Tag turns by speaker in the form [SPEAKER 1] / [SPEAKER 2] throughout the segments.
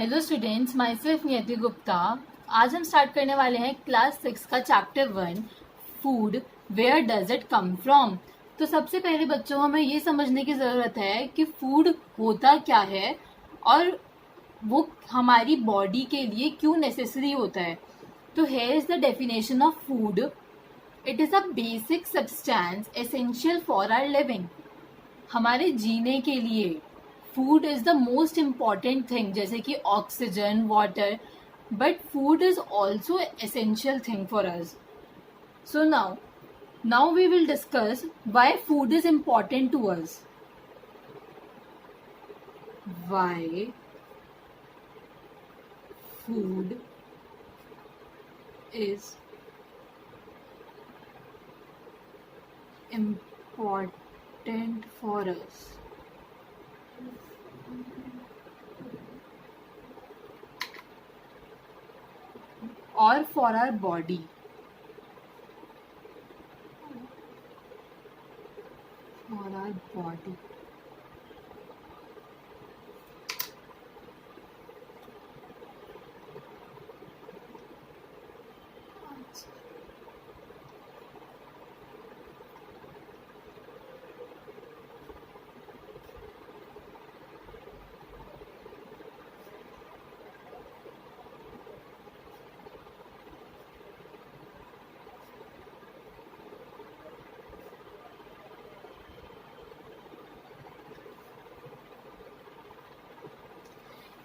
[SPEAKER 1] Hello students, my self नियति गुप्ता। आज हम स्टार्ट करने वाले हैं क्लास 6 का chapter 1, food, where does it come from. तो सबसे पहले बच्चों, हमें ये समझने की ज़रूरत है कि फूड होता क्या है और वो हमारी बॉडी के लिए क्यों नेसेसरी होता है। तो here is the definition of food. It is a basic substance essential for our living. हमारे जीने के लिए food is the most important thing, जैसे कि oxygen, water, but food is also essential thing for us. So now we will discuss why food is important to us. Why food is important for us. Or for our body. For our body.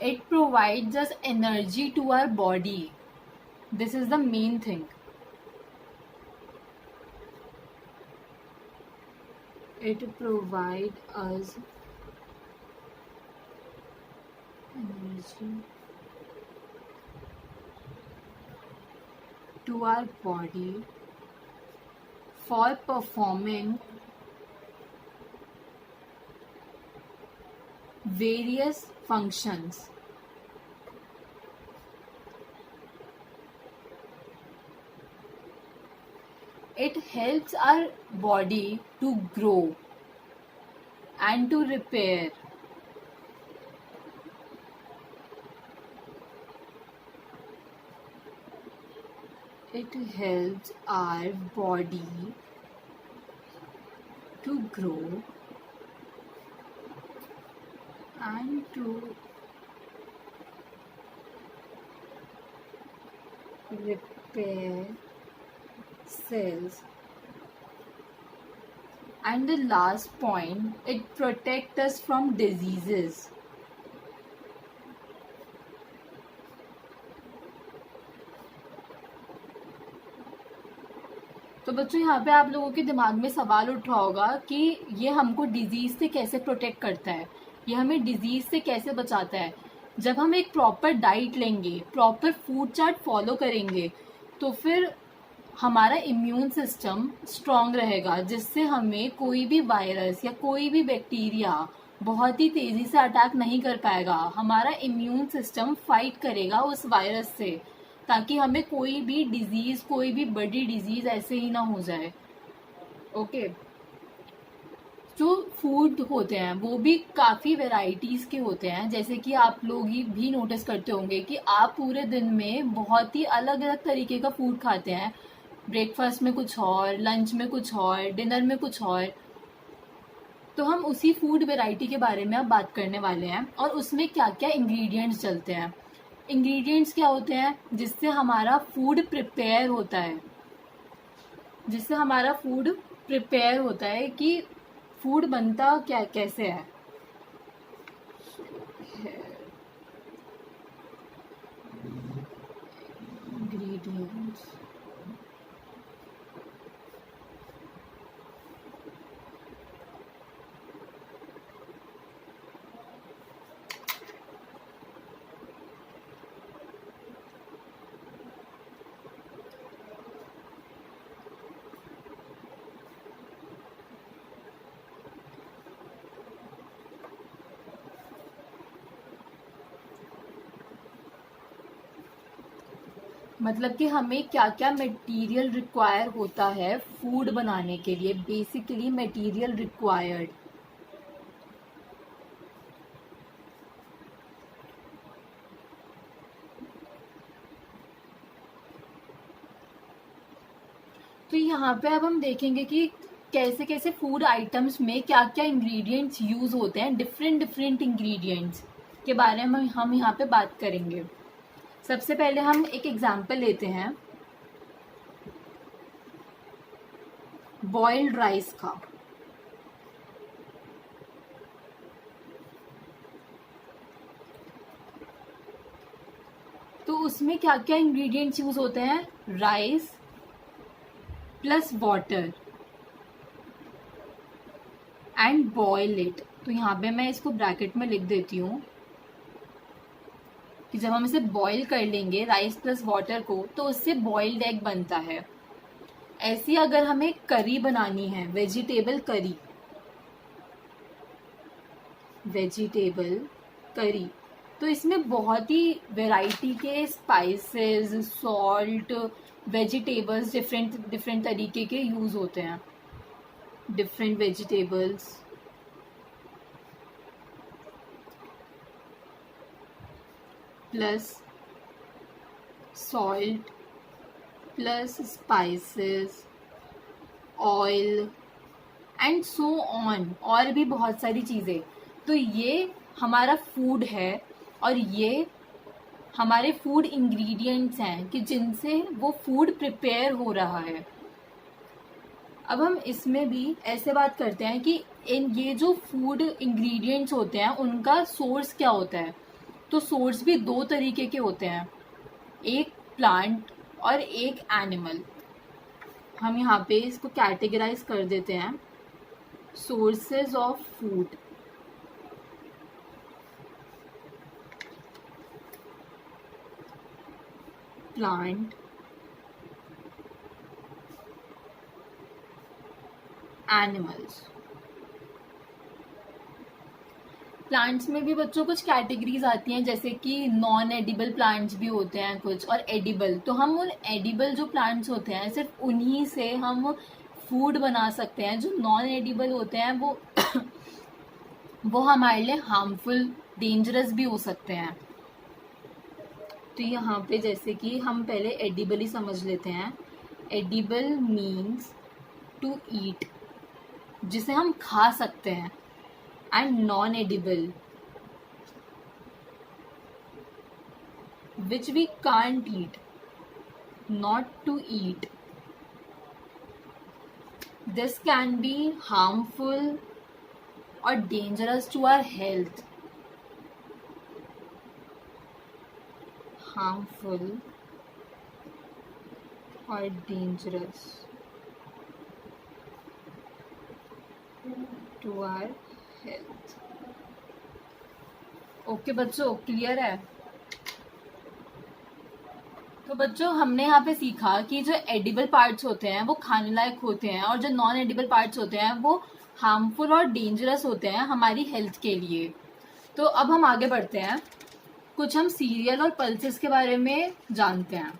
[SPEAKER 1] It provides us energy to our body. This is the main thing. It provides us energy to our body for performing various functions. It helps our body to grow and to repair. It helps our body to grow and to repair cells. And the last point, it protects us from diseases. तो बच्चों, यहाँ पे आप लोगों के दिमाग में सवाल उठ रहा होगा कि ये हमको डिजीज से कैसे प्रोटेक्ट करता है, ये हमें डिजीज से कैसे बचाता है। जब हम एक प्रॉपर डाइट लेंगे, प्रॉपर फूड चार्ट फॉलो करेंगे, तो फिर हमारा इम्यून सिस्टम स्ट्रांग रहेगा, जिससे हमें कोई भी वायरस या कोई भी बैक्टीरिया बहुत ही तेज़ी से अटैक नहीं कर पाएगा। हमारा इम्यून सिस्टम फाइट करेगा उस वायरस से, ताकि हमें कोई भी डिजीज़, कोई भी बड़ी डिजीज़ ऐसे ही ना हो जाए। ओके। जो फूड होते हैं वो भी काफ़ी वेराइटीज़ के होते हैं, जैसे कि आप लोग ही भी नोटिस करते होंगे कि आप पूरे दिन में बहुत ही अलग अलग तरीके का फूड खाते हैं। ब्रेकफास्ट में कुछ और, लंच में कुछ और, डिनर में कुछ और। तो हम उसी फूड वैरायटी के बारे में अब बात करने वाले हैं, और उसमें क्या क्या इंग्रेडिएंट्स चलते हैं। इंग्रेडिएंट्स क्या होते हैं जिससे हमारा फूड प्रिपेयर होता है, जिससे हमारा फूड प्रिपेयर होता है कि फूड बनता क्या कैसे है। इंग्रेडिएंट्स, मतलब कि हमें क्या क्या मटेरियल रिक्वायर होता है फूड बनाने के लिए। बेसिकली मटेरियल रिक्वायर्ड, तो यहाँ पे अब हम देखेंगे कि कैसे कैसे फूड आइटम्स में क्या क्या इंग्रेडिएंट्स यूज होते हैं, डिफरेंट डिफरेंट इंग्रेडिएंट्स के बारे में हम यहाँ पे बात करेंगे। सबसे पहले हम एक एग्जांपल लेते हैं बॉइल्ड राइस का। तो उसमें क्या क्या इंग्रेडिएंट्स यूज होते हैं, rice plus water and boil it. तो यहाँ पे मैं इसको ब्रैकेट में लिख देती हूँ कि जब हम इसे बॉईल कर लेंगे राइस प्लस वाटर को तो उससे बॉइल्ड एग बनता है। ऐसी अगर हमें करी बनानी है, वेजिटेबल करी, तो इसमें बहुत ही वैरायटी के spices, salt, vegetables different different तरीके के यूज होते हैं। Different vegetables plus salt plus spices, oil and so on, और भी बहुत सारी चीज़ें। तो ये हमारा फूड है और ये हमारे फूड इंग्रेडिएंट्स हैं कि जिनसे वो फूड प्रिपेयर हो रहा है। अब हम इसमें भी ऐसे बात करते हैं कि ये जो फूड इंग्रेडिएंट्स होते हैं उनका सोर्स क्या होता है। तो सोर्स भी दो तरीके के होते हैं, एक प्लांट और एक एनिमल। हम यहाँ पे इसको कैटेगराइज कर देते हैं, sources of food. Plant, animals. Plants में भी बच्चों कुछ कैटेगरीज आती हैं, जैसे कि नॉन एडिबल प्लांट्स भी होते हैं कुछ, और एडिबल। तो हम उन एडिबल जो प्लांट्स होते हैं सिर्फ उन्हीं से हम फूड बना सकते हैं। जो नॉन एडिबल होते हैं वो हमारे लिए हार्मफुल, डेंजरस भी हो सकते हैं। तो यहाँ पे जैसे कि हम पहले एडिबल ही समझ लेते हैं। एडिबल मीन्स टू ईट, जिसे हम खा सकते हैं, and non edible which we can't eat, not to eat. This can be harmful or dangerous to our health. Harmful or dangerous to our health. Okay बच्चों, clear है? तो बच्चों हमने यहाँ पे सीखा कि जो एडिबल पार्ट्स होते हैं वो खाने लायक होते हैं, और जो नॉन एडिबल पार्ट्स होते हैं वो हार्मफुल और डेंजरस होते हैं हमारी हेल्थ के लिए। तो अब हम आगे बढ़ते हैं, कुछ हम सीरियल और पल्सेस के बारे में जानते हैं।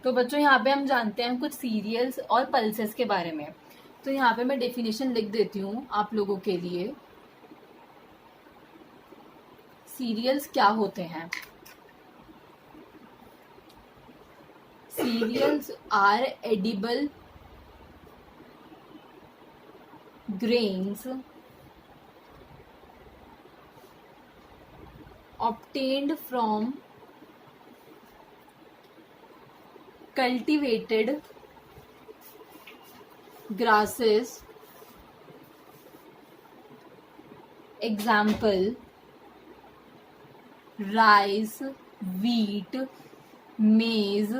[SPEAKER 1] तो बच्चों यहाँ पे हम जानते हैं कुछ सीरियल्स और पल्सेस के बारे में। तो यहाँ पे मैं डेफिनेशन लिख देती हूँ आप लोगों के लिए। सीरियल्स क्या होते हैं? Cereals are edible grains obtained from cultivated grasses. Example: rice, wheat, maize,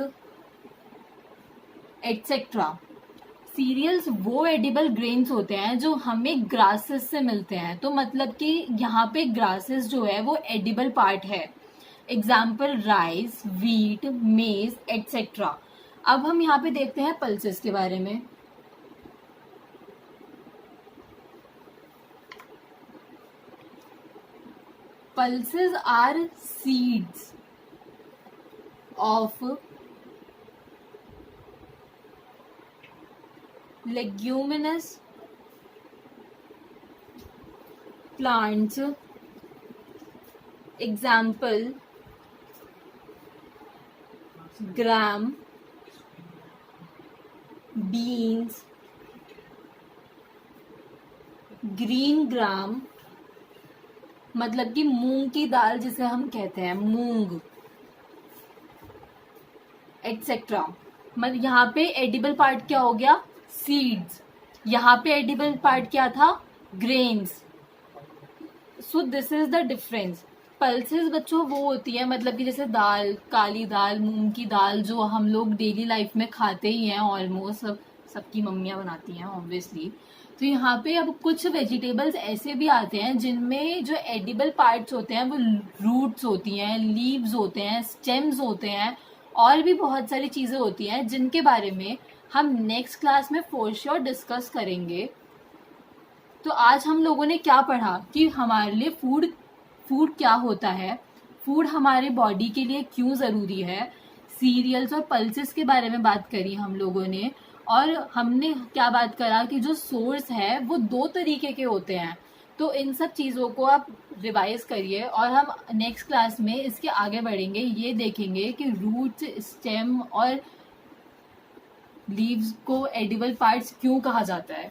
[SPEAKER 1] etc. Cereals वो एडिबल ग्रेन्स होते हैं जो हमें ग्रासेस से मिलते हैं। तो मतलब कि यहाँ पे ग्रासेस जो है वो एडिबल पार्ट है। एग्जाम्पल: राइस, व्हीट, मेज, एटसेट्रा। अब हम यहाँ पे देखते हैं पल्सेस के बारे में। Pulses are seeds of leguminous plants, example gram, beans, green gram मतलब कि मूंग की दाल जिसे हम कहते हैं मूंग, एटसेट्रा। मतलब यहाँ पे एडिबल पार्ट क्या हो गया, सीड्स। यहाँ पे एडिबल पार्ट क्या था, grains. So this is the difference. Pulses बच्चों वो होती है मतलब कि जैसे दाल, काली दाल, मूंग की दाल जो हम लोग डेली लाइफ में खाते ही हैं ऑलमोस्ट, सबकी मम्मियाँ बनाती हैं ऑब्वियसली। तो यहाँ पे अब कुछ वेजिटेबल्स ऐसे भी आते हैं जिनमें जो एडिबल पार्ट्स होते हैं वो रूट्स होती हैं, लीव्स होते हैं, स्टेम्स होते हैं, और भी बहुत सारी चीज़ें होती हैं जिनके बारे में हम नेक्स्ट क्लास में फॉर श्योर डिस्कस करेंगे। तो आज हम लोगों ने क्या पढ़ा कि हमारे लिए फूड क्या होता है, फूड हमारे बॉडी के लिए क्यों ज़रूरी है, सीरियल्स और पल्सेस के बारे में बात करी हम लोगों ने, और हमने क्या बात करा कि जो सोर्स है वो 2 तरीके के होते हैं। तो इन सब चीज़ों को आप रिवाइज करिए और हम नेक्स्ट क्लास में इसके आगे बढ़ेंगे, ये देखेंगे कि रूट्स, स्टेम और लीव्स को एडिबल पार्ट्स क्यों कहा जाता है।